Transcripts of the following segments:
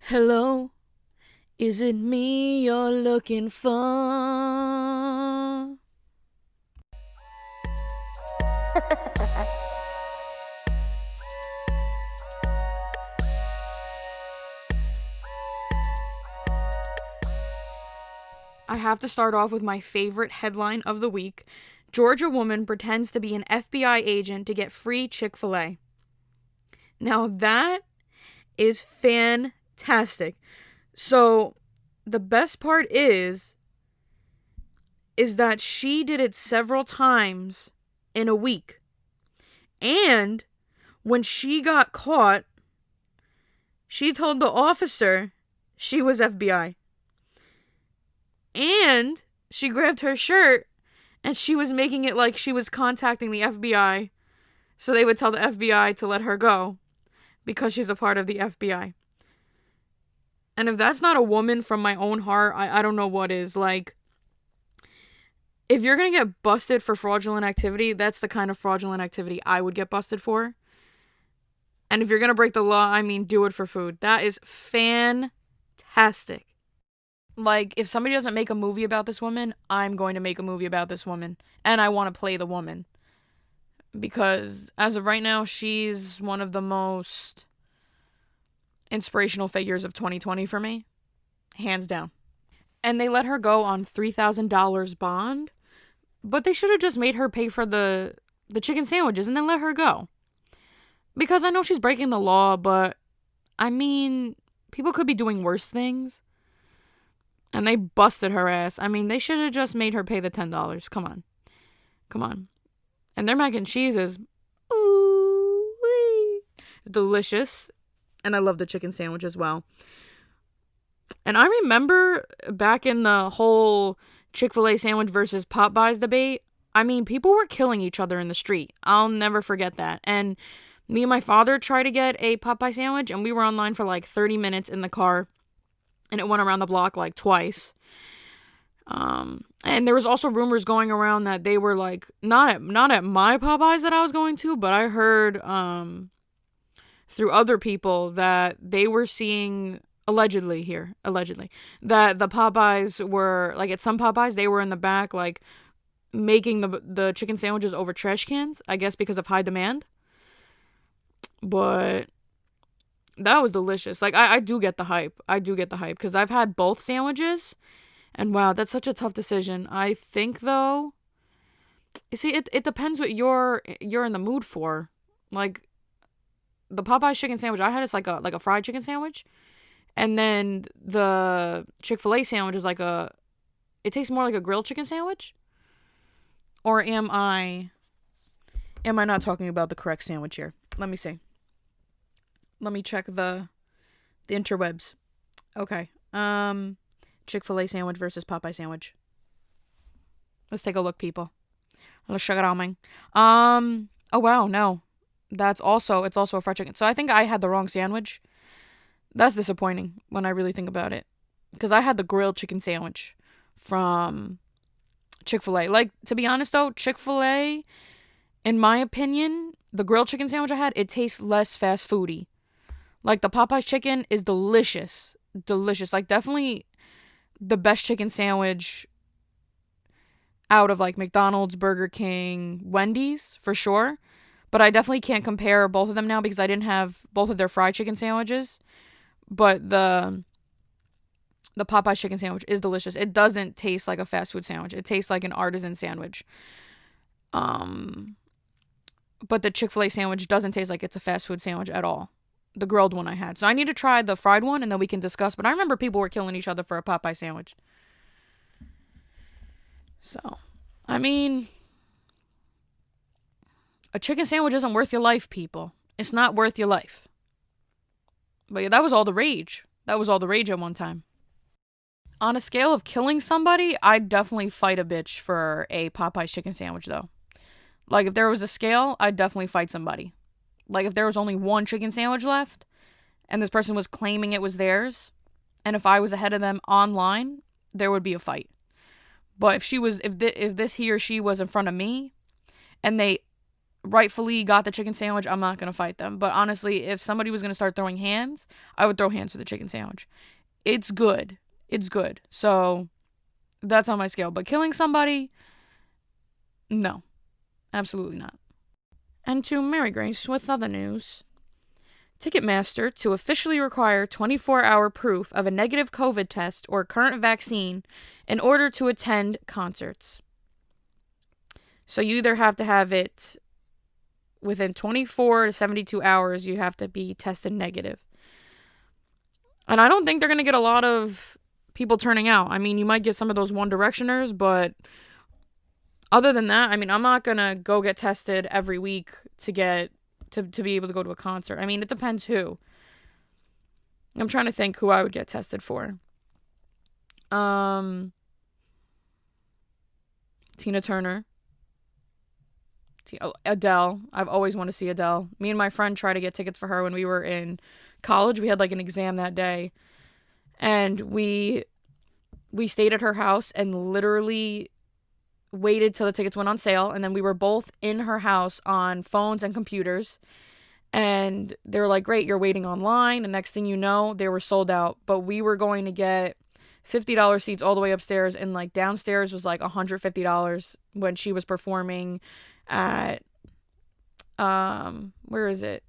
Hello, is it me you're looking for? I have to start off with my favorite headline of the week. Georgia woman pretends to be an FBI agent to get free Chick-Fil-A. Now that is fantastic. So the best part is that she did it several times in a week. And when she got caught, she told the officer she was FBI. And she grabbed her shirt and she was making it like she was contacting the FBI so they would tell the FBI to let her go because she's a part of the FBI. And if that's not a woman from my own heart, I don't know what is. Like, if you're going to get busted for fraudulent activity, that's the kind of fraudulent activity I would get busted for. And if you're going to break the law, I mean, do it for food. That is fantastic. Like, if somebody doesn't make a movie about this woman, I'm going to make a movie about this woman. And I want to play the woman. Because as of right now, she's one of the most inspirational figures of 2020 for me. Hands down. And they let her go on $3,000 bond. But they should have just made her pay for the chicken sandwiches and then let her go. Because I know she's breaking the law, but I mean, people could be doing worse things. And they busted her ass. I mean, they should have just made her pay the $10. Come on. Come on. And their mac and cheese is ooh-wee, delicious. And I love the chicken sandwich as well. And I remember back in the whole Chick-fil-A sandwich versus Popeyes debate, I mean, people were killing each other in the street. I'll never forget that. And me and my father tried to get a Popeye sandwich, and we were online for like 30 minutes in the car. And it went around the block like twice. And there was also rumors going around that they were like, not at my Popeyes that I was going to, but I heard through other people that they were seeing, allegedly, that the Popeyes were, like at some Popeyes, they were in the back like making the chicken sandwiches over trash cans, I guess because of high demand. But that was delicious. Like, I do get the hype. Because I've had both sandwiches. And wow, that's such a tough decision. I think, though, you see, it depends what you're in the mood for. Like, the Popeyes chicken sandwich I had is like a fried chicken sandwich. And then the Chick-fil-A sandwich is it tastes more like a grilled chicken sandwich. Or am I not talking about the correct sandwich here? Let me see. Let me check the interwebs. Okay. Chick-fil-A sandwich versus Popeye sandwich. Let's take a look, people. Let's check it out, man. Oh wow, no. It's also a fried chicken. So I think I had the wrong sandwich. That's disappointing when I really think about it. Because I had the grilled chicken sandwich from Chick-fil-A. Like, to be honest though, Chick-fil-A, in my opinion, the grilled chicken sandwich I had, it tastes less fast foody. Like, the Popeyes chicken is delicious. Delicious. Like, definitely the best chicken sandwich out of, like, McDonald's, Burger King, Wendy's, for sure. But I definitely can't compare both of them now because I didn't have both of their fried chicken sandwiches. But the Popeyes chicken sandwich is delicious. It doesn't taste like a fast food sandwich. It tastes like an artisan sandwich. But the Chick-fil-A sandwich doesn't taste like it's a fast food sandwich at all. The grilled one I had. So I need to try the fried one and then we can discuss. But I remember people were killing each other for a Popeye sandwich. So, I mean, a chicken sandwich isn't worth your life, people. It's not worth your life. But yeah, that was all the rage. That was all the rage at one time. On a scale of killing somebody, I'd definitely fight a bitch for a Popeyes chicken sandwich, though. Like, if there was a scale, I'd definitely fight somebody. Like, if there was only one chicken sandwich left, and this person was claiming it was theirs, and if I was ahead of them online, there would be a fight. But if this he or she was in front of me, and they rightfully got the chicken sandwich, I'm not going to fight them. But honestly, if somebody was going to start throwing hands, I would throw hands for the chicken sandwich. It's good. It's good. So that's on my scale. But killing somebody, no, absolutely not. And to Mary Grace with other news. Ticketmaster to officially require 24-hour proof of a negative COVID test or current vaccine in order to attend concerts. So you either have to have it within 24 to 72 hours, you have to be tested negative. And I don't think they're going to get a lot of people turning out. I mean, you might get some of those One Directioners, but other than that, I mean, I'm not going to go get tested every week to be able to go to a concert. I mean, it depends who. I'm trying to think who I would get tested for. Tina Turner. Adele. I've always wanted to see Adele. Me and my friend tried to get tickets for her when we were in college. We had like an exam that day. And we stayed at her house and literally waited till the tickets went on sale. And then we were both in her house on phones and computers. And they were like, great, you're waiting online. And next thing you know, they were sold out. But we were going to get $50 seats all the way upstairs. And like downstairs was like $150 when she was performing at, where is it?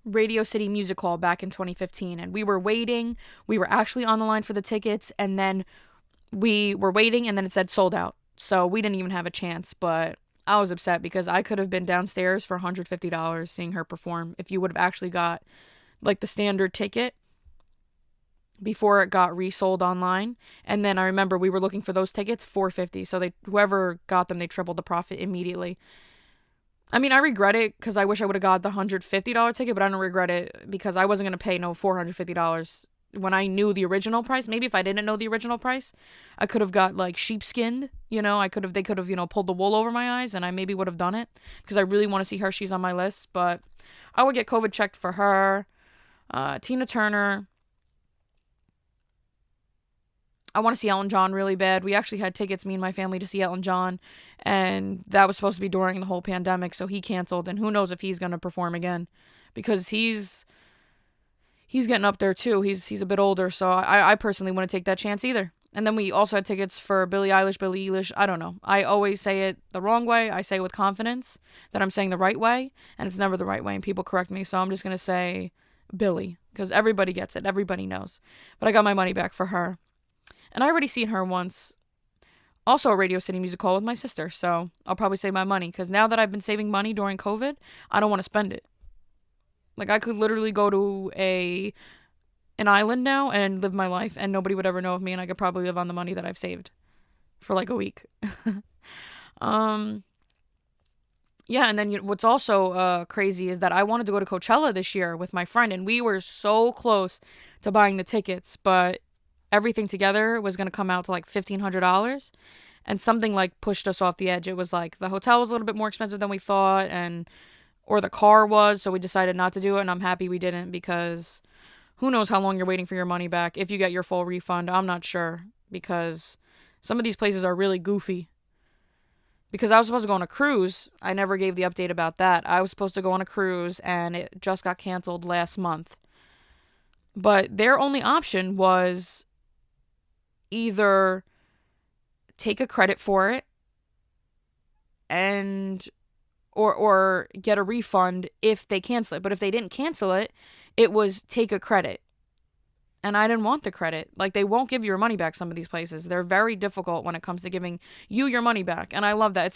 Radio City Music Hall back in 2015. And we were waiting. We were actually on the line for the tickets. And then we were waiting and then it said sold out. So we didn't even have a chance. But I was upset because I could have been downstairs for $150 seeing her perform if you would have actually got like the standard ticket before it got resold online. And then I remember we were looking for those tickets, $450. So whoever got them, they tripled the profit immediately. I mean, I regret it because I wish I would have got the $150 ticket, but I don't regret it because I wasn't going to pay no $450 when I knew the original price. Maybe if I didn't know the original price, I could have got like sheepskinned, they could have, pulled the wool over my eyes and I maybe would have done it because I really want to see her. She's on my list, but I would get COVID checked for her. Tina Turner. I want to see Elton John really bad. We actually had tickets, me and my family, to see Elton John, and that was supposed to be during the whole pandemic, so he canceled, and who knows if he's going to perform again, because he's getting up there too. He's a bit older, so I personally wouldn't take that chance either. And then we also had tickets for Billie Eilish. I don't know. I always say it the wrong way. I say it with confidence that I'm saying the right way, and it's never the right way, and people correct me, so I'm just going to say Billie, because everybody gets it. Everybody knows. But I got my money back for her. And I already seen her once, also at Radio City Music Hall with my sister, so I'll probably save my money, because now that I've been saving money during COVID, I don't want to spend it. Like, I could literally go to an island now and live my life, and nobody would ever know of me, and I could probably live on the money that I've saved for like a week. Yeah, and then what's also crazy is that I wanted to go to Coachella this year with my friend, and we were so close to buying the tickets, but everything together was going to come out to like $1,500, and something like pushed us off the edge. It was like the hotel was a little bit more expensive than we thought, or the car was, so we decided not to do it, and I'm happy we didn't, because who knows how long you're waiting for your money back. If you get your full refund, I'm not sure, because some of these places are really goofy. Because I was supposed to go on a cruise. I never gave the update about that. I was supposed to go on a cruise, and it just got canceled last month. But their only option was either take a credit for it or get a refund if they cancel it. But if they didn't cancel it, it was take a credit. And I didn't want the credit. Like, they won't give you your money back, some of these places. They're very difficult when it comes to giving you your money back. And I love that.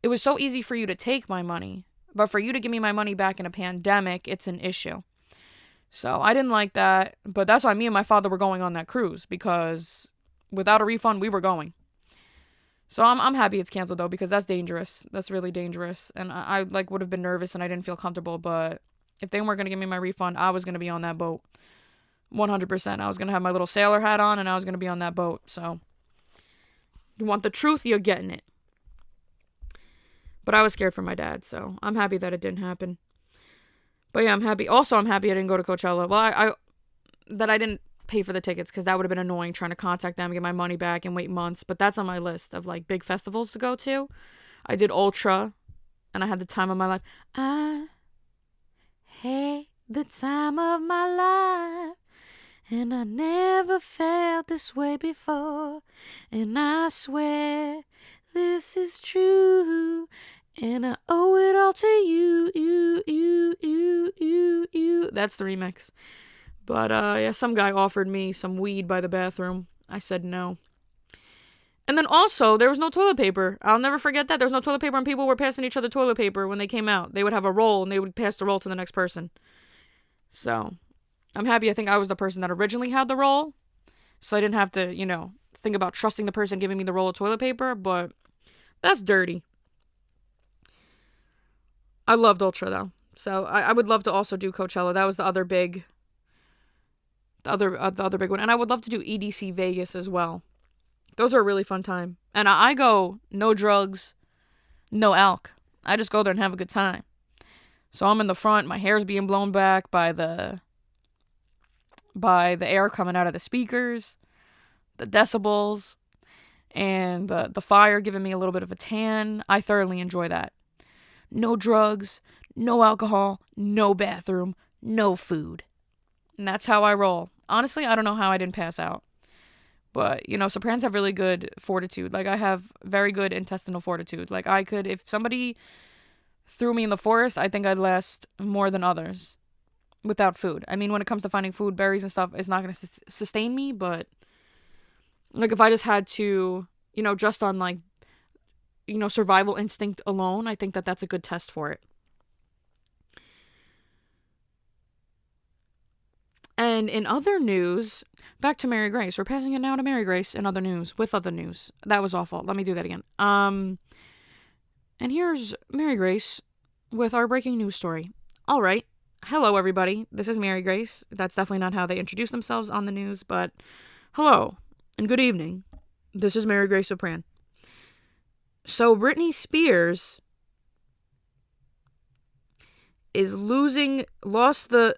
It was so easy for you to take my money. But for you to give me my money back in a pandemic, it's an issue. So I didn't like that. But that's why me and my father were going on that cruise. Because without a refund, we were going. So I'm happy it's canceled, though, because that's dangerous. That's really dangerous. And I would have been nervous and I didn't feel comfortable. But if they weren't going to give me my refund, I was going to be on that boat. 100%. I was going to have my little sailor hat on and I was going to be on that boat. So, you want the truth, you're getting it. But I was scared for my dad, so I'm happy that it didn't happen. But yeah, I'm happy. Also, I'm happy I didn't go to Coachella. Well, I didn't pay for the tickets, because that would have been annoying trying to contact them, get my money back, and wait months. But that's on my list of like big festivals to go to. I did Ultra and I had the time of my life. I had the time of my life, and I never felt this way before, and I swear this is true, and I owe it all to you, you. That's the remix. But yeah, some guy offered me some weed by the bathroom. I said no. And then also, there was no toilet paper. I'll never forget that. There was no toilet paper, and people were passing each other toilet paper when they came out. They would have a roll, and they would pass the roll to the next person. So, I'm happy I think I was the person that originally had the roll. So I didn't have to, think about trusting the person giving me the roll of toilet paper, but that's dirty. I loved Ultra, though. So, I would love to also do Coachella. That was the other big one. And I would love to do EDC Vegas as well. Those are a really fun time. And I go no drugs, no alk. I just go there and have a good time. So I'm in the front, my hair's being blown back by the air coming out of the speakers, the decibels, and the fire giving me a little bit of a tan. I thoroughly enjoy that. No drugs, no alcohol, no bathroom, no food. And that's how I roll. Honestly, I don't know how I didn't pass out. But, sopranos have really good fortitude. Like, I have very good intestinal fortitude. Like, I could, if somebody threw me in the forest, I think I'd last more than others without food. I mean, when it comes to finding food, berries and stuff, it's not going to sustain me. But, like, if I just had to, just on, like, survival instinct alone, I think that that's a good test for it. And in other news, back to Mary Grace. We're passing it now to Mary Grace in other news, with other news. That was awful. Let me do that again. And here's Mary Grace with our breaking news story. All right. Hello, everybody. This is Mary Grace. That's definitely not how they introduce themselves on the news, but hello and good evening. This is Mary Grace Sopran. So Britney Spears is lost the...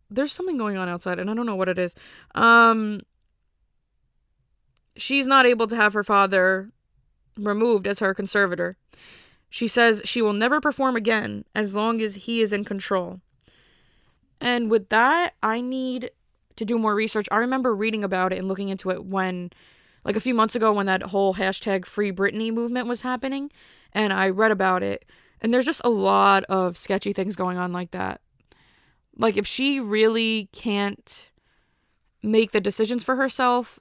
There's something going on outside, and I don't know what it is. She's not able to have her father removed as her conservator. She says she will never perform again as long as he is in control. And with that, I need to do more research. I remember reading about it and looking into it when, like a few months ago, when that whole hashtag Free Britney movement was happening, and I read about it. And there's just a lot of sketchy things going on like that. Like, if she really can't make the decisions for herself,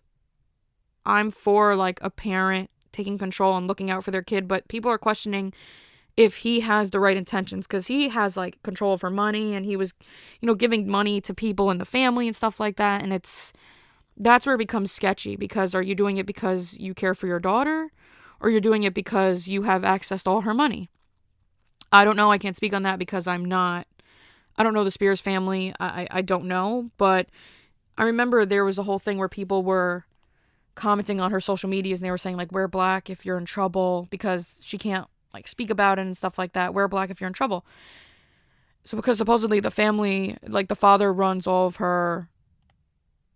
I'm for, like, a parent taking control and looking out for their kid. But people are questioning if he has the right intentions, because he has, like, control of her money, and he was, giving money to people in the family and stuff like that. And that's where it becomes sketchy, because are you doing it because you care for your daughter, or you're doing it because you have access to all her money? I don't know. I can't speak on that because I don't know the Spears family. I don't know. But I remember there was a whole thing where people were commenting on her social medias, and they were saying, like, wear black if you're in trouble, because she can't, like, speak about it and stuff like that. Wear black if you're in trouble. So because supposedly the family, like, the father runs all of her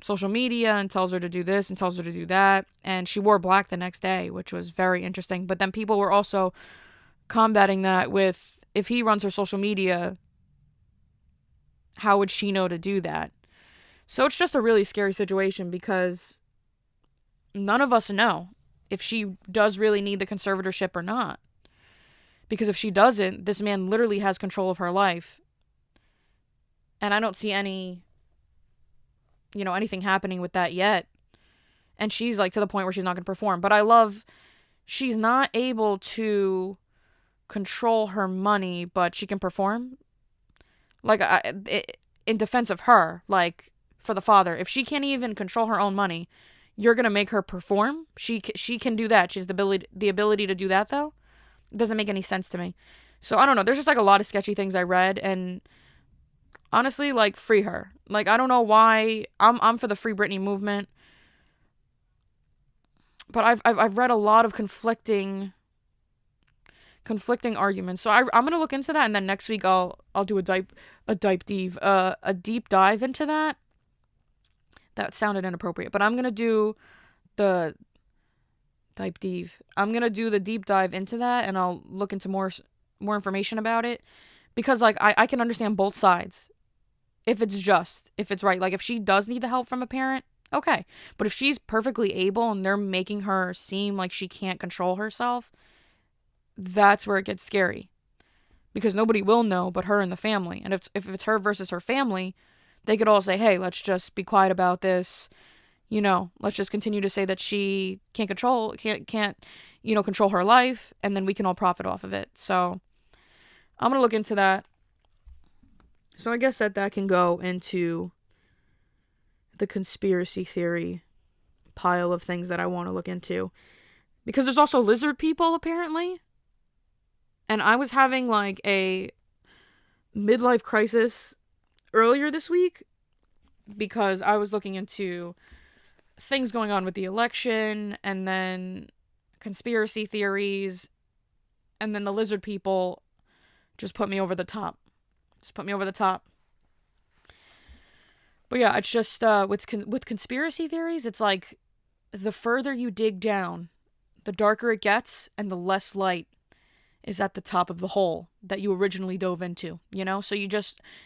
social media and tells her to do this and tells her to do that. And she wore black the next day, which was very interesting. But then people were also combating that with, if he runs her social media, how would she know to do that? So it's just a really scary situation, because none of us know if she does really need the conservatorship or not. Because if she doesn't, this man literally has control of her life. And I don't see anything happening with that yet. And she's, like, to the point where she's not going to perform. But I love, she's not able to control her money, but she can perform. Like, in defense of her, like, for the father, if she can't even control her own money, you're gonna make her perform. She can do that. She has the ability to do that, though. It doesn't make any sense to me. So I don't know. There's just, like, a lot of sketchy things I read, and honestly, like, free her. Like, I don't know why. I'm for the Free Britney movement, but I've read a lot of conflicting arguments. So I'm gonna look into that, and then next week I'll do a deep dive into that. That sounded inappropriate, but I'm gonna do the Type dive. I'm gonna do the deep dive into that, and I'll look into more information about it, because like I can understand both sides. If it's right, like if she does need the help from a parent, okay. But if she's perfectly able and they're making her seem like she can't control herself, that's where it gets scary, because nobody will know but her and the family. And if it's her versus her family, they could all say, hey, let's just be quiet about this. Let's just continue to say that she can't control her life, and then we can all profit off of it. So I'm going to look into that. So I guess that can go into the conspiracy theory pile of things that I want to look into. Because there's also lizard people, apparently. And I was having like a midlife crisis earlier this week, because I was looking into things going on with the election, and then conspiracy theories, and then the lizard people just put me over the top. But yeah, it's just with conspiracy theories, it's like the further you dig down, the darker it gets, and the less light is at the top of the hole that you originally dove into, So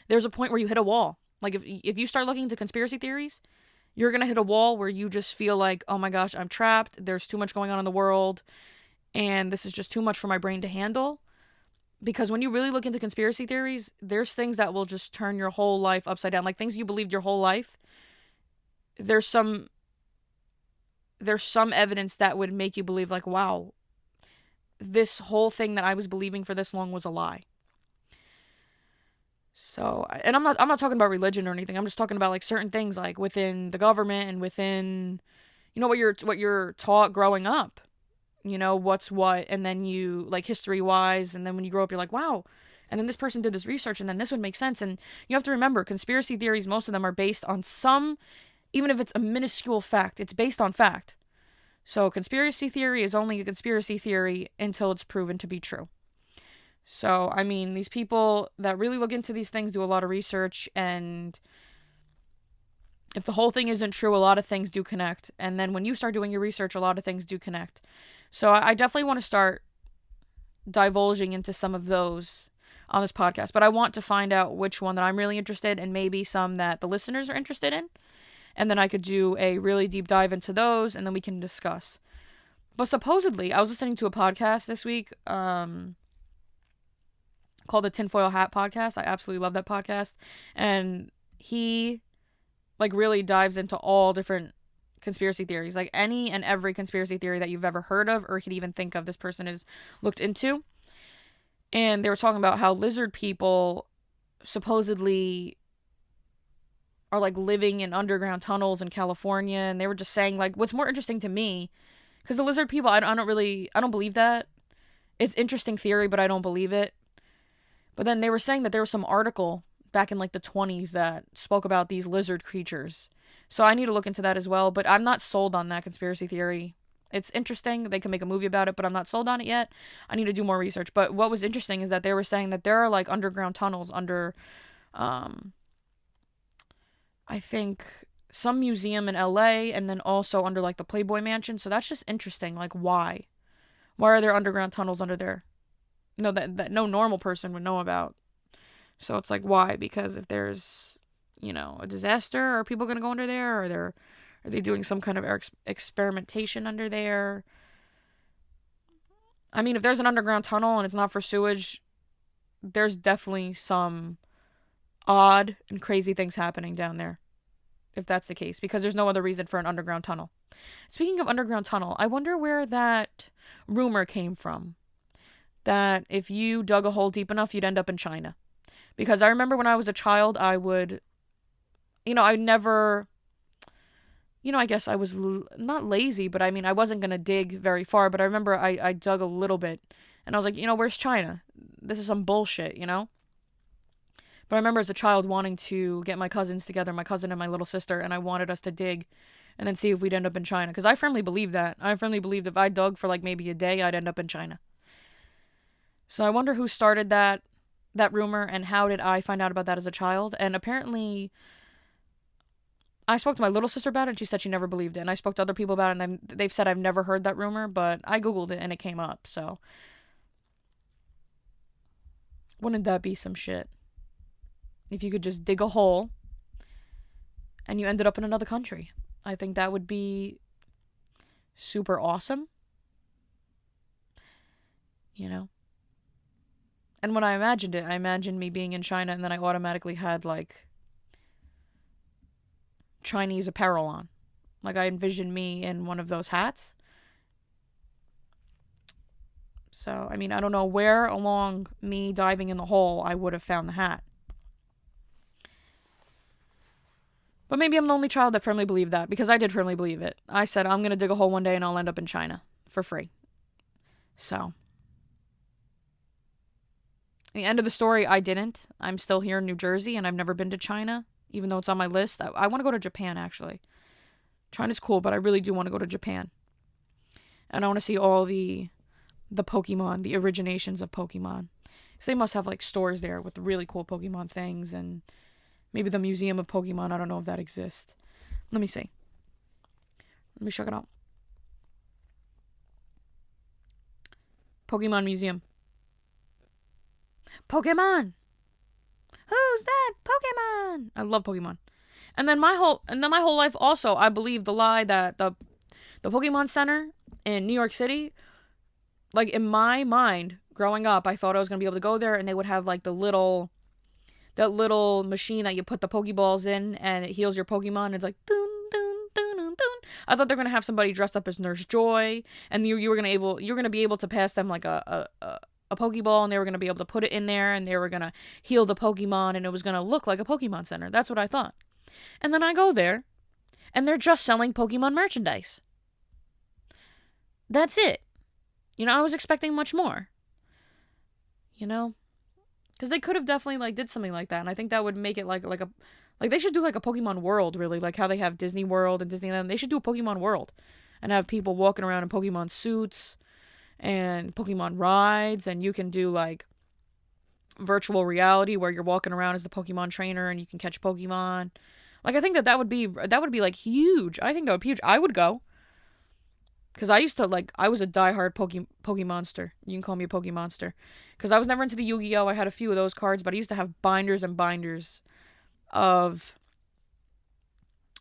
there's a point where you hit a wall. Like if you start looking into conspiracy theories, you're going to hit a wall where you just feel like, oh my gosh, I'm trapped. There's too much going on in the world, and this is just too much for my brain to handle. Because when you really look into conspiracy theories, there's things that will just turn your whole life upside down. Like things you believed your whole life. There's some evidence that would make you believe like, wow, this whole thing that I was believing for this long was a lie. So, and I'm not talking about religion or anything. I'm just talking about like certain things like within the government and within, what you're taught growing up. What's what, and then you, like, history-wise, and then when you grow up, you're like, wow, and then this person did this research, and then this would make sense. And you have to remember, conspiracy theories, most of them are based on even if it's a minuscule fact, it's based on fact. So conspiracy theory is only a conspiracy theory until it's proven to be true. So, I mean, these people that really look into these things do a lot of research, and if the whole thing isn't true, a lot of things do connect. And then when you start doing your research, a lot of things do connect. So I definitely want to start divulging into some of those on this podcast. But I want to find out which one that I'm really interested in, and maybe some that the listeners are interested in. And then I could do a really deep dive into those, and then we can discuss. But supposedly, I was listening to a podcast this week called the Tinfoil Hat Podcast. I absolutely love that podcast. And he like really dives into all different conspiracy theories, like any and every conspiracy theory that you've ever heard of or could even think of, this person has looked into. And they were talking about how lizard people supposedly are like living in underground tunnels in California. And they were just saying, like, what's more interesting to me, because the lizard people, I don't believe that. It's interesting theory, but I don't believe it. But then they were saying that there was some article back in like the 20s that spoke about these lizard creatures. So I need to look into that as well, but I'm not sold on that conspiracy theory. It's interesting. They can make a movie about it, but I'm not sold on it yet. I need to do more research. But what was interesting is that they were saying that there are like underground tunnels under, I think some museum in LA, and then also under like the Playboy Mansion. So that's just interesting. Like, why? Why are there underground tunnels under there? No, that no normal person would know about. So it's like, why? Because if there's, a disaster, are people going to go under there? Are they doing some kind of experimentation under there? I mean, if there's an underground tunnel and it's not for sewage, there's definitely some odd and crazy things happening down there, if that's the case, because there's no other reason for an underground tunnel. Speaking of underground tunnel, I wonder where that rumor came from, that if you dug a hole deep enough, you'd end up in China. Because I remember when I was a child, I would, I never, I guess I was not lazy, but I mean, I wasn't going to dig very far. But I remember I dug a little bit, and I was like, where's China? This is some bullshit, But I remember as a child wanting to get my cousins together, my cousin and my little sister, and I wanted us to dig and then see if we'd end up in China. Because I firmly believe that. I firmly believed if I dug for like maybe a day, I'd end up in China. So I wonder who started that rumor, and how did I find out about that as a child. And apparently I spoke to my little sister about it, and she said she never believed it. And I spoke to other people about it, and they've said I've never heard that rumor, but I Googled it, and it came up, so. Wouldn't that be some shit? If you could just dig a hole, and you ended up in another country. I think that would be super awesome. You know? And when I imagined it, I imagined me being in China, and then I automatically had, like, Chinese apparel on. Like, I envisioned me in one of those hats. So, I mean, I don't know where along me diving in the hole I would have found the hat. But maybe I'm the only child that firmly believed that, because I did firmly believe it. I said, I'm going to dig a hole one day and I'll end up in China for free. So, at the end of the story, I didn't. I'm still here in New Jersey, and I've never been to China, even though it's on my list. I want to go to Japan, actually. China's cool, but I really do want to go to Japan. And I want to see all the Pokemon, the originations of Pokemon. Because they must have, like, stores there with really cool Pokemon things, and maybe the Museum of Pokemon. I don't know if that exists. Let me see. Let me check it out. Pokemon Museum. Pokemon! Who's that? Pokemon! I love Pokemon. And then my whole life also, I believed the lie that the Pokemon Center in New York City, like, in my mind, growing up, I thought I was going to be able to go there, and they would have, like, that little machine that you put the Pokeballs in, and it heals your Pokemon. It's like, dun, dun, dun, dun, dun. I thought they were going to have somebody dressed up as Nurse Joy, and you were going to be able to pass them, like, a Pokeball, and they were going to be able to put it in there, and they were going to heal the Pokemon, and it was going to look like a Pokemon Center. That's what I thought. And then I go there, and they're just selling Pokemon merchandise. That's it. You know, I was expecting much more. You know? Because they could have definitely, like, did something like that, and I think that would make it like they should do, like, a Pokemon World, really, like how they have Disney World and Disneyland. They should do a Pokemon World, and have people walking around in Pokemon suits, and Pokemon rides, and you can do, like, virtual reality where you're walking around as the Pokemon trainer, and you can catch Pokemon. Like, I think that would be, like, huge. I think that would be huge. I would go. Because I used to, like, I was a diehard Pokemonster. You can call me a Pokemonster. Because I was never into the Yu-Gi-Oh! I had a few of those cards, but I used to have binders and binders of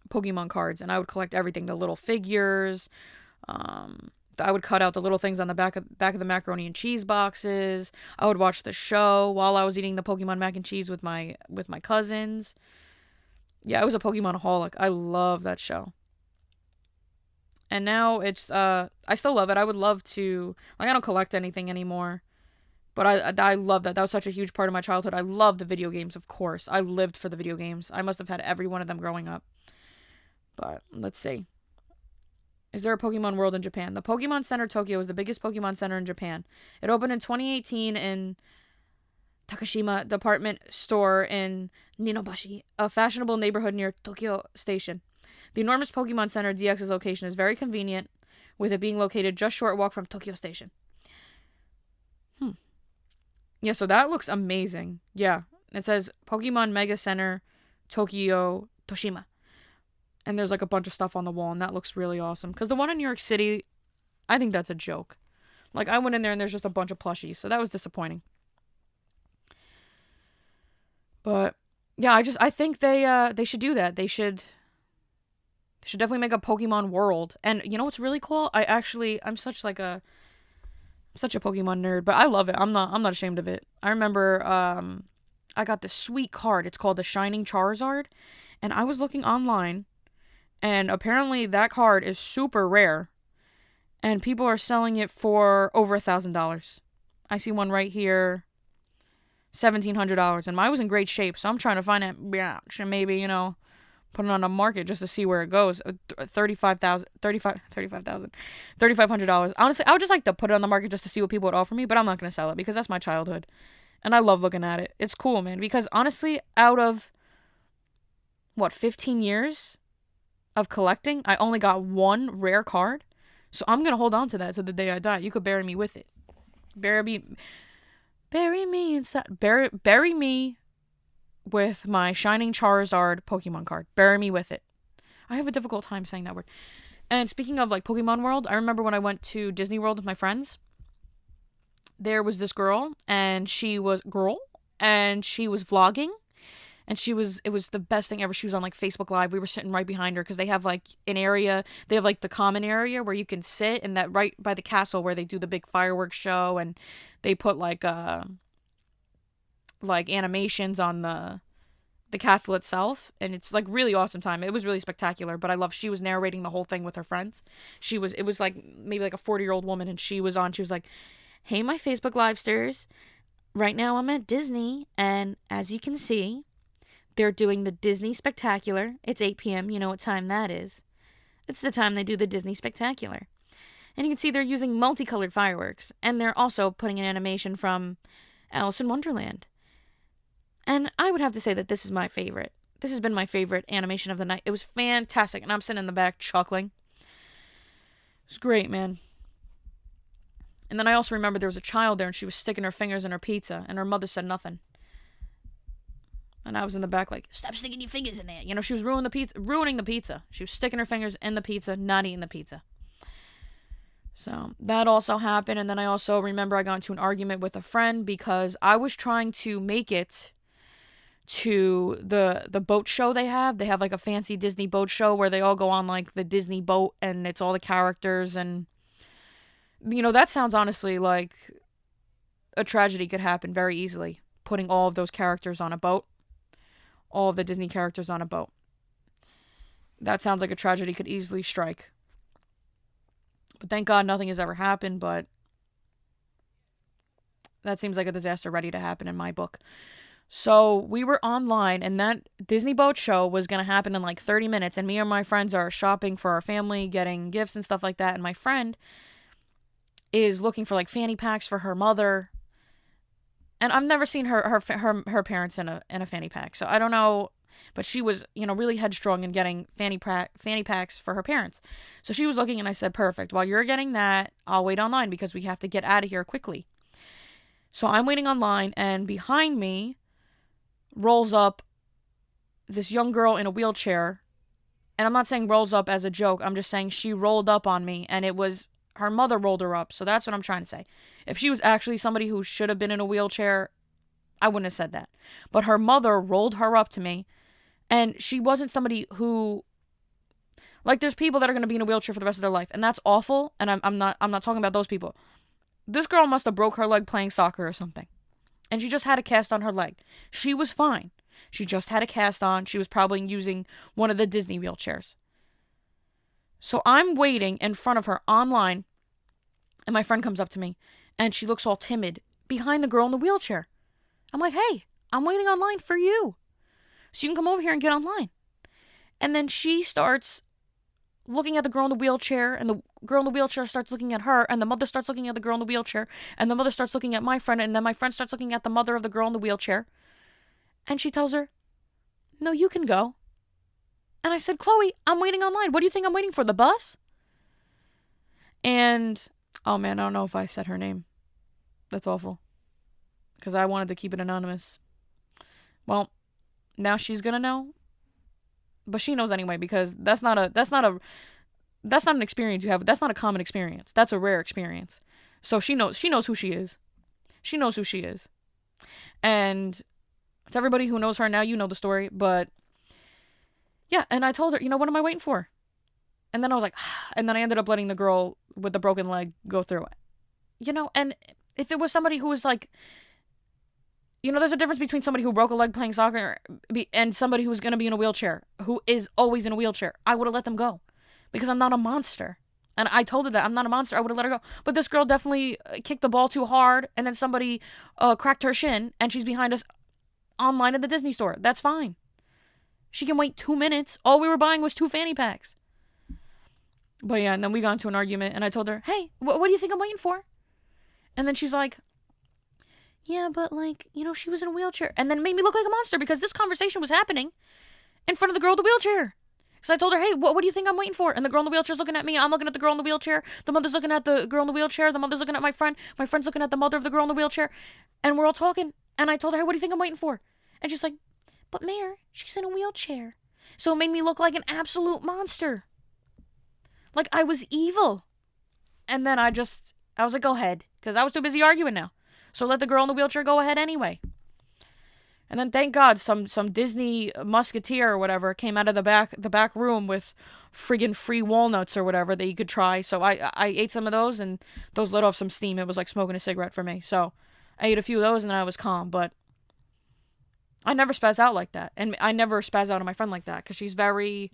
Pokemon cards. And I would collect everything. The little figures. I would cut out the little things on the back of the macaroni and cheese boxes. I would watch the show while I was eating the Pokemon mac and cheese with my cousins. Yeah, I was a Pokemon-aholic. I love that show. And now it's, I still love it. I would love to, like, I don't collect anything anymore. But I love that. That was such a huge part of my childhood. I love the video games, of course. I lived for the video games. I must have had every one of them growing up. But, let's see. Is there a Pokemon World in Japan? The Pokemon Center Tokyo is the biggest Pokemon Center in Japan. It opened in 2018 in Takashima Department Store in Ninobashi, a fashionable neighborhood near Tokyo Station. The enormous Pokemon Center DX's location is very convenient, with it being located just short walk from Tokyo Station. Yeah, so that looks amazing. Yeah, it says Pokemon Mega Center, Tokyo, Toshima. And there's, like, a bunch of stuff on the wall, and that looks really awesome. Because the one in New York City, I think that's a joke. Like, I went in there, and there's just a bunch of plushies, so that was disappointing. But, yeah, I think they should do that. They should definitely make a Pokemon World. And you know what's really cool? I'm such a Pokemon nerd, but I love it. I'm not ashamed of it. I remember I got this sweet card. It's called the Shining Charizard, and I was looking online, and apparently that card is super rare, and people are selling it for over $1,000. I see one right here, $1,700, and mine was in great shape, so I'm trying to find it. Yeah, maybe, you know, put it on the market just to see where it goes. $3,500. Honestly, I would just like to put it on the market just to see what people would offer me, but I'm not going to sell it because that's my childhood. And I love looking at it. It's cool, man, because honestly, out of, 15 years of collecting, I only got one rare card. So I'm going to hold on to that to the day I die. You could bury me with it. Bury me inside. Bury me with my Shining Charizard Pokemon card. Bury me with it. I have a difficult time saying that word. And speaking of like Pokemon World, I remember when I went to Disney World with my friends. There was this girl, and she was vlogging, and it was the best thing ever. She was on like Facebook Live. We were sitting right behind her because they have like an area, they have like the common area where you can sit, and that right by the castle where they do the big fireworks show, and they put like animations on the castle itself, and it's like really awesome time. It was really spectacular, but she was narrating the whole thing with her friends. It was like maybe like a 40-year-old woman, and she was like, "Hey, my Facebook Livesters, right now I'm at Disney, and as you can see, they're doing the Disney Spectacular. It's 8 p.m. You know what time that is. It's the time they do the Disney Spectacular. And you can see they're using multicolored fireworks, and they're also putting an animation from Alice in Wonderland. And I would have to say that this is my favorite. This has been my favorite animation of the night. It was fantastic, and I'm sitting in the back chuckling. It's great, man. And then I also remember there was a child there, and she was sticking her fingers in her pizza, and her mother said nothing. And I was in the back like, "Stop sticking your fingers in there." You know, she was ruining the pizza. She was sticking her fingers in the pizza, not eating the pizza. So that also happened. And then I also remember I got into an argument with a friend because I was trying to make it to the boat show they have. They have like a fancy Disney boat show where they all go on like the Disney boat, and it's all the characters. And, you know, that sounds honestly like a tragedy could happen very easily. Putting all of those characters on a boat. All of the Disney characters on a boat. That sounds like a tragedy could easily strike. But thank God nothing has ever happened, but that seems like a disaster ready to happen in my book. So we were online, and that Disney boat show was going to happen in like 30 minutes, and me and my friends are shopping for our family, getting gifts and stuff like that, and my friend is looking for like fanny packs for her mother. And I've never seen her parents in a fanny pack, so I don't know. But she was, you know, really headstrong in getting fanny packs for her parents. So she was looking, and I said, "Perfect. While you're getting that, I'll wait online because we have to get out of here quickly." So I'm waiting online, and behind me rolls up this young girl in a wheelchair. And I'm not saying rolls up as a joke. I'm just saying she rolled up on me, and it was her mother rolled her up. So that's what I'm trying to say. If she was actually somebody who should have been in a wheelchair, I wouldn't have said that. But her mother rolled her up to me, and she wasn't somebody who, like, there's people that are going to be in a wheelchair for the rest of their life, and that's awful. And I'm not talking about those people. This girl must have broke her leg playing soccer or something, and she just had a cast on her leg. She was fine. She just had a cast on. She was probably using one of the Disney wheelchairs. So I'm waiting in front of her online, and my friend comes up to me, and she looks all timid behind the girl in the wheelchair. I'm like, "Hey, I'm waiting online for you, so you can come over here and get online." And then she starts looking at the girl in the wheelchair, and the girl in the wheelchair starts looking at her, and the mother starts looking at the girl in the wheelchair, and the mother starts looking at my friend, and then my friend starts looking at the mother of the girl in the wheelchair. And she tells her, "No, you can go." And I said, "Chloe, I'm waiting online. What do you think I'm waiting for, the bus?" And, oh man, I don't know if I said her name. That's awful. Because I wanted to keep it anonymous. Well, now she's gonna know. But she knows anyway, because that's not an experience you have. That's not a common experience. That's a rare experience. So she knows who she is. She knows who she is. And to everybody who knows her now, you know the story, but yeah, and I told her, "You know, what am I waiting for?" And then I was like, and then I ended up letting the girl with the broken leg go through it. You know, and if it was somebody who was like, you know, there's a difference between somebody who broke a leg playing soccer and somebody who's going to be in a wheelchair, who is always in a wheelchair. I would have let them go because I'm not a monster. And I told her that I'm not a monster. I would have let her go. But this girl definitely kicked the ball too hard, and then somebody cracked her shin, and she's behind us online at the Disney store. That's fine. She can wait 2 minutes. All we were buying was 2 fanny packs. But yeah, and then we got into an argument, and I told her, "Hey, what do you think I'm waiting for?" And then she's like, "Yeah, but like, you know, she was in a wheelchair." And then it made me look like a monster because this conversation was happening in front of the girl in the wheelchair. So I told her, "Hey, what do you think I'm waiting for?" And the girl in the wheelchair's looking at me. I'm looking at the girl in the wheelchair. The mother's looking at the girl in the wheelchair. The mother's looking at my friend. My friend's looking at the mother of the girl in the wheelchair. And we're all talking. And I told her, "Hey, what do you think I'm waiting for?" And she's like, "But Mayor, she's in a wheelchair." So it made me look like an absolute monster. Like I was evil. And then I was like, go ahead. Because I was too busy arguing now. So let the girl in the wheelchair go ahead anyway. And then thank God some Disney musketeer or whatever came out of the back room with friggin' free walnuts or whatever that you could try. So I ate some of those and those let off some steam. It was like smoking a cigarette for me. So I ate a few of those and then I was calm. But I never spaz out like that. And I never spaz out on my friend like that because she's very,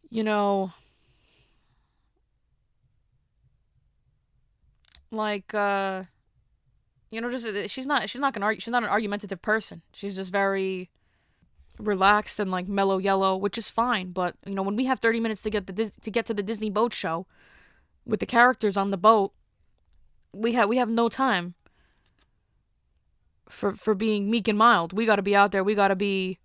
you know, like, just she's not gonna argue. She's not an argumentative person. She's just very relaxed and like mellow yellow, which is fine. But when we have 30 minutes to get to the Disney boat show with the characters on the boat, we have no time for being meek and mild. We got to be out there. We got to be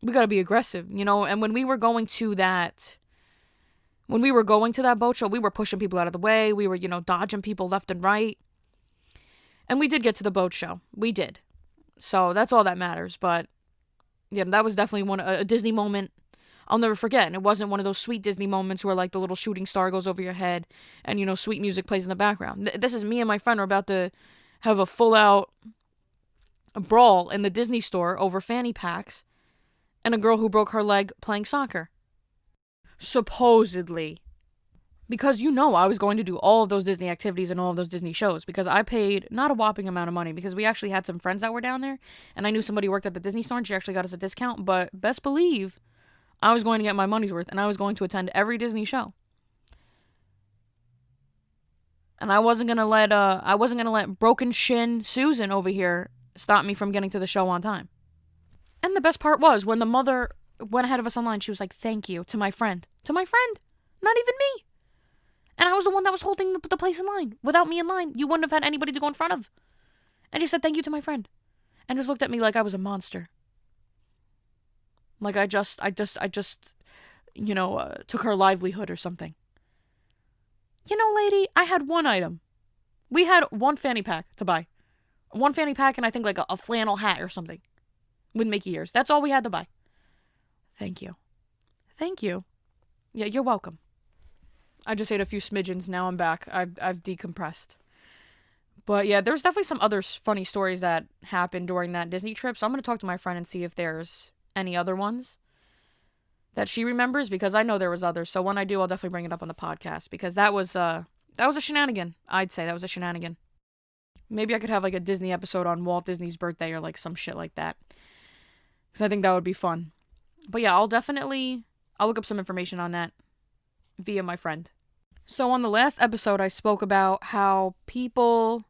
aggressive, And when we were going to that boat show, we were pushing people out of the way. We were, dodging people left and right. And we did get to the boat show. We did. So that's all that matters. But yeah, that was definitely a Disney moment I'll never forget. And it wasn't one of those sweet Disney moments where like the little shooting star goes over your head and, sweet music plays in the background. This is me and my friend are about to have a full out brawl in the Disney store over fanny packs and a girl who broke her leg playing soccer. Supposedly. Because I was going to do all of those Disney activities and all of those Disney shows because I paid not a whopping amount of money because we actually had some friends that were down there and I knew somebody worked at the Disney store and she actually got us a discount, but best believe I was going to get my money's worth and I was going to attend every Disney show. And I wasn't going to let broken shin Susan over here stop me from getting to the show on time. And the best part was when the mother went ahead of us online, she was like, thank you to my friend. To my friend. Not even me. And I was the one that was holding the place in line. Without me in line, you wouldn't have had anybody to go in front of. And she said thank you to my friend. And just looked at me like I was a monster. Like I just took her livelihood or something. Lady, I had one item. We had one fanny pack to buy. One fanny pack and I think like a flannel hat or something. With Mickey ears. That's all we had to buy. Thank you. Thank you. Yeah, you're welcome. I just ate a few smidgens. Now I'm back. I've decompressed. But yeah, there's definitely some other funny stories that happened during that Disney trip. So I'm going to talk to my friend and see if there's any other ones that she remembers because I know there was others. So when I do, I'll definitely bring it up on the podcast because that was a shenanigan. I'd say that was a shenanigan. Maybe I could have like a Disney episode on Walt Disney's birthday or like some shit like that. Because I think that would be fun. But yeah, I'll look up some information on that via my friend. So on the last episode, I spoke about how people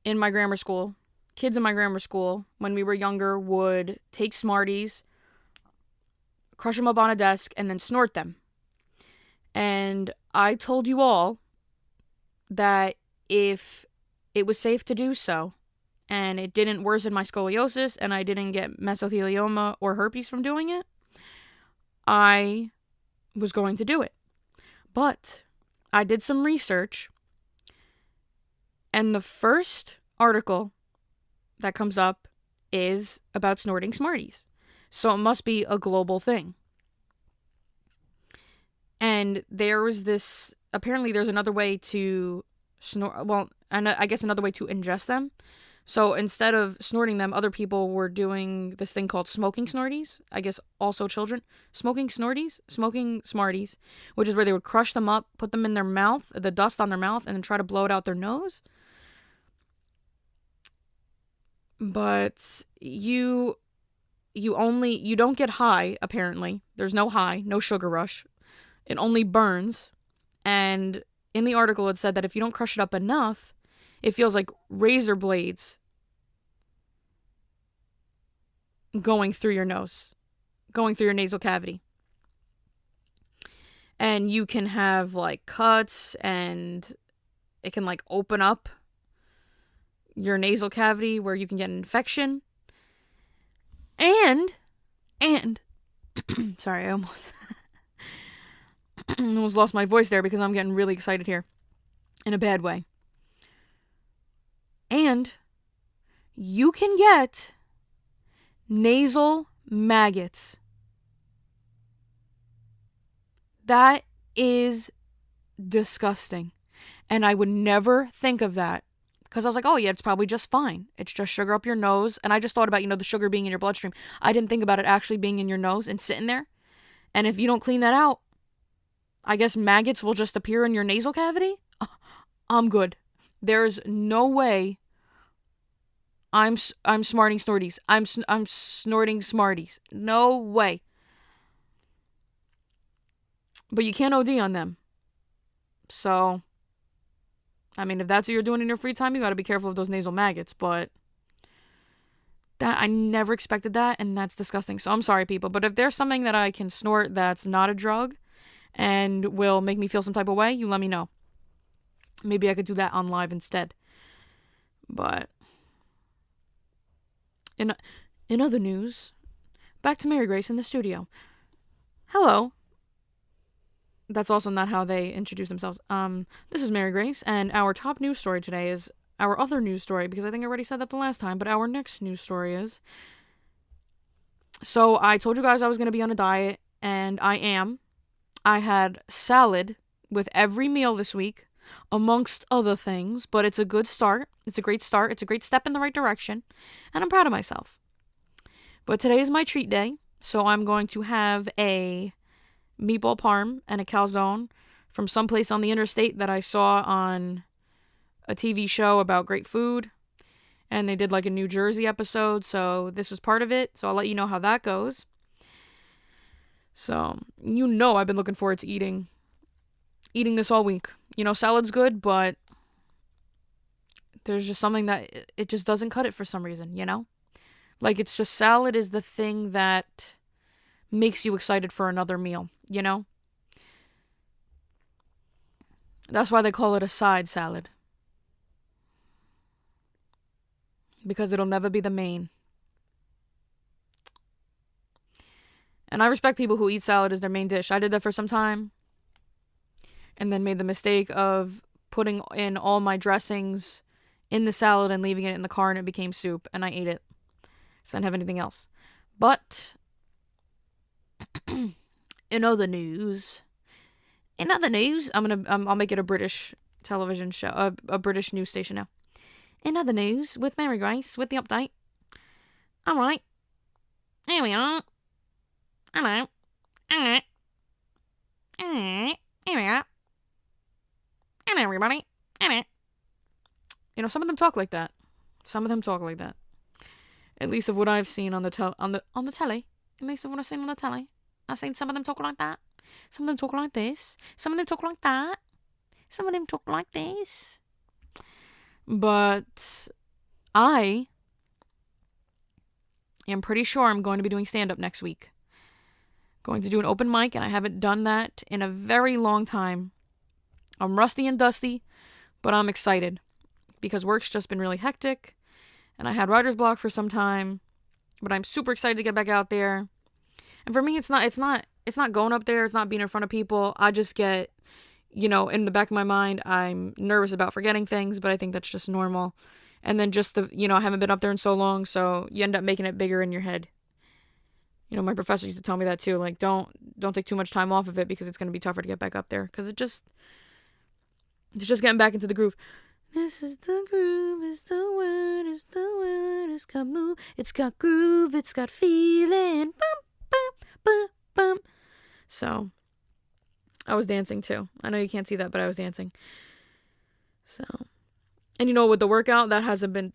in my grammar school, kids in my grammar school, when we were younger, would take Smarties, crush them up on a desk, and then snort them. And I told you all that if it was safe to do so, and it didn't worsen my scoliosis, and I didn't get mesothelioma or herpes from doing it, I was going to do it. But I did some research, and the first article that comes up is about snorting Smarties. So it must be a global thing. And apparently there's another way to and I guess another way to ingest them. So instead of snorting them, other people were doing this thing called smoking Snorties. I guess also children. Smoking Smarties, which is where they would crush them up, put them in their mouth, the dust on their mouth, and then try to blow it out their nose. But you don't get high, apparently. There's no high, no sugar rush. It only burns. And in the article it said that if you don't crush it up enough, it feels like razor blades going through your nose, going through your nasal cavity. And you can have like cuts and it can like open up your nasal cavity where you can get an infection. And sorry, I almost lost my voice there because I'm getting really excited here in a bad way. And You can get nasal maggots. That is disgusting. And I would never think of that. Because I was like, oh, yeah, it's probably just fine. It's just sugar up your nose. And I just thought about, the sugar being in your bloodstream. I didn't think about it actually being in your nose and sitting there. And if you don't clean that out, I guess maggots will just appear in your nasal cavity. I'm good. There's no way I'm smarting snorties. I'm snorting smarties. No way. But you can't OD on them. So, I mean, if that's what you're doing in your free time, you gotta be careful of those nasal maggots. But I never expected that, and that's disgusting. So I'm sorry, people. But if there's something that I can snort that's not a drug and will make me feel some type of way, you let me know. Maybe I could do that on live instead. But in other news, back to Mary Grace in the studio. Hello. That's also not how they introduce themselves. This is Mary Grace, and our top news story today is our other news story, because I think I already said that the last time, but our next news story is... So I told you guys I was going to be on a diet, and I am. I had salad with every meal this week, amongst other things, but it's a good start. It's a great start. It's a great step in the right direction, and I'm proud of myself. But today is my treat day, so I'm going to have a meatball parm and a calzone from someplace on the interstate that I saw on a TV show about great food, and they did like a New Jersey episode, so this was part of it, so I'll let you know how that goes. So, I've been looking forward to eating this all week. Salad's good, but there's just something that it just doesn't cut it for some reason, Like, it's just salad is the thing that makes you excited for another meal, That's why they call it a side salad. Because it'll never be the main. And I respect people who eat salad as their main dish. I did that for some time. And then made the mistake of putting in all my dressings in the salad and leaving it in the car, and it became soup, and I ate it. So I didn't have anything else. But in other news, I'll make it a British television show, a British news station now. In other news, with Mary Grace, with the update. Alright. Here we are. Hello. Alright. Alright. Here we are. Hello, everybody. Hello. Some of them talk like that. At least of what I've seen on the telly. At least of what I've seen on the telly. I've seen some of them talk like that. Some of them talk like this. Some of them talk like that. Some of them talk like this. But I am pretty sure I'm going to be doing stand-up next week. Going to do an open mic, and I haven't done that in a very long time. I'm rusty and dusty, but I'm excited because work's just been really hectic, and I had writer's block for some time, but I'm super excited to get back out there. And for me, it's not going up there, it's not being in front of people. I just get, in the back of my mind, I'm nervous about forgetting things, but I think that's just normal. And then just I haven't been up there in so long, so you end up making it bigger in your head. My professor used to tell me that too, like, don't take too much time off of it because it's going to be tougher to get back up there, because it's just getting back into the groove. This is the groove, it's the word, it's got move, it's got groove, it's got feeling, bum, bum, bum, bum. So, I was dancing too. I know you can't see that, but I was dancing. So, and with the workout, that hasn't been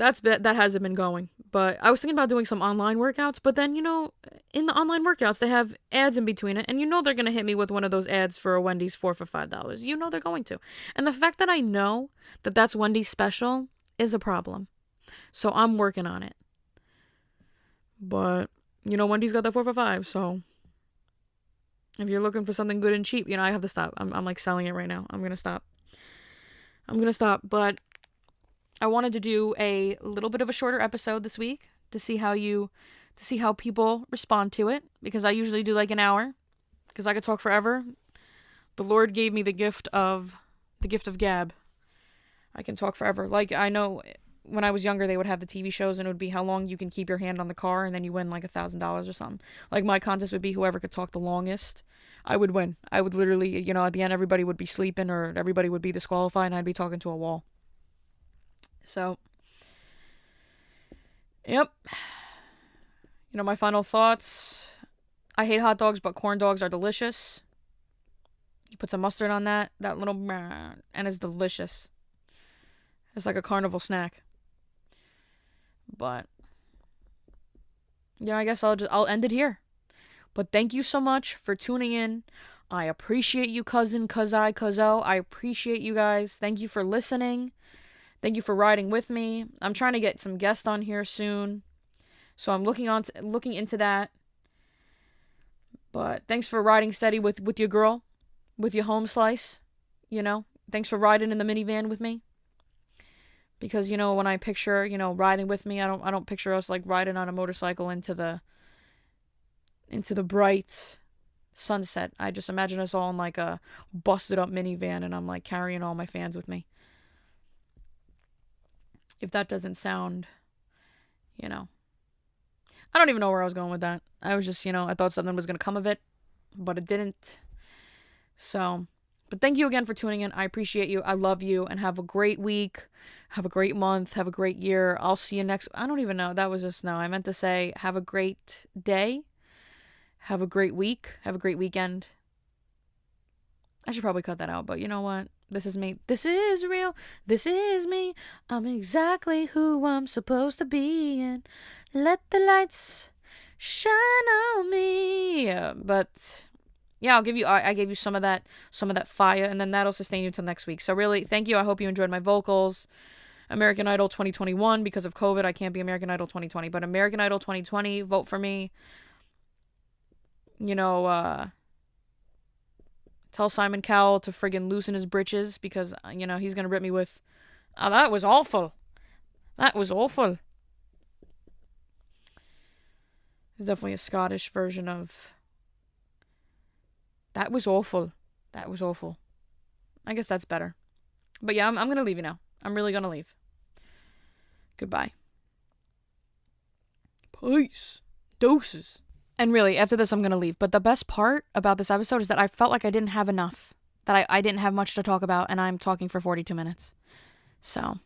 going. But I was thinking about doing some online workouts, but then, in the online workouts, they have ads in between it, and they're going to hit me with one of those ads for a Wendy's 4 for $5. They're going to. And the fact that I know that that's Wendy's special is a problem. So I'm working on it. But, Wendy's got that 4 for $5, so if you're looking for something good and cheap, I have to stop. I'm like selling it right now. I'm going to stop. But I wanted to do a little bit of a shorter episode this week to see how people respond to it, because I usually do like an hour, because I could talk forever. The Lord gave me the gift of gab. I can talk forever. Like, I know when I was younger, they would have the TV shows, and it would be how long you can keep your hand on the car, and then you win like $1,000 or something. Like, my contest would be whoever could talk the longest, I would win. I would literally, at the end, everybody would be sleeping or everybody would be disqualified, and I'd be talking to a wall. So, yep. My final thoughts. I hate hot dogs, but corn dogs are delicious. You put some mustard on that little, and it's delicious. It's like a carnival snack. But, I guess I'll end it here. But thank you so much for tuning in. I appreciate you, cousin, cuzzo. I appreciate you guys. Thank you for listening. Thank you for riding with me. I'm trying to get some guests on here soon. So I'm looking into that. But thanks for riding steady with your girl, with your home slice, Thanks for riding in the minivan with me. Because, when I picture, riding with me, I don't picture us like riding on a motorcycle into the bright sunset. I just imagine us all in like a busted up minivan, and I'm like carrying all my fans with me. If that doesn't sound, I don't even know where I was going with that. I was just, I thought something was going to come of it, but it didn't. So, but thank you again for tuning in. I appreciate you. I love you, and have a great week. Have a great month. Have a great year. I'll see you next. I don't even know. That was just no. I meant to say have a great day. Have a great week. Have a great weekend. I should probably cut that out, but you know what? This is me. This is real. This is me. I'm exactly who I'm supposed to be, and let the lights shine on me. But yeah, I gave you some of that fire, and then that'll sustain you till next week. So really, thank you. I hope you enjoyed my vocals. American Idol 2021, because of COVID, I can't be American Idol 2020, but American Idol 2020, vote for me. Tell Simon Cowell to friggin' loosen his britches, because, he's gonna rip me with, oh, that was awful. That was awful. It's definitely a Scottish version of, that was awful. That was awful. I guess that's better. But yeah, I'm gonna leave you now. I'm really gonna leave. Goodbye. Peace. Doses. And really, after this, I'm going to leave. But the best part about this episode is that I felt like I didn't have enough. That I didn't have much to talk about, and I'm talking for 42 minutes. So,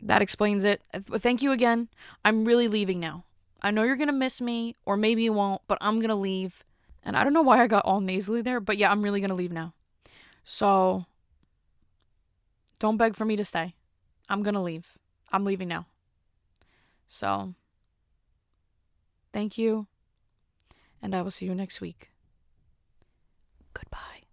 that explains it. Thank you again. I'm really leaving now. I know you're going to miss me, or maybe you won't, but I'm going to leave. And I don't know why I got all nasally there, but yeah, I'm really going to leave now. So, don't beg for me to stay. I'm going to leave. I'm leaving now. So, thank you. And I will see you next week. Goodbye.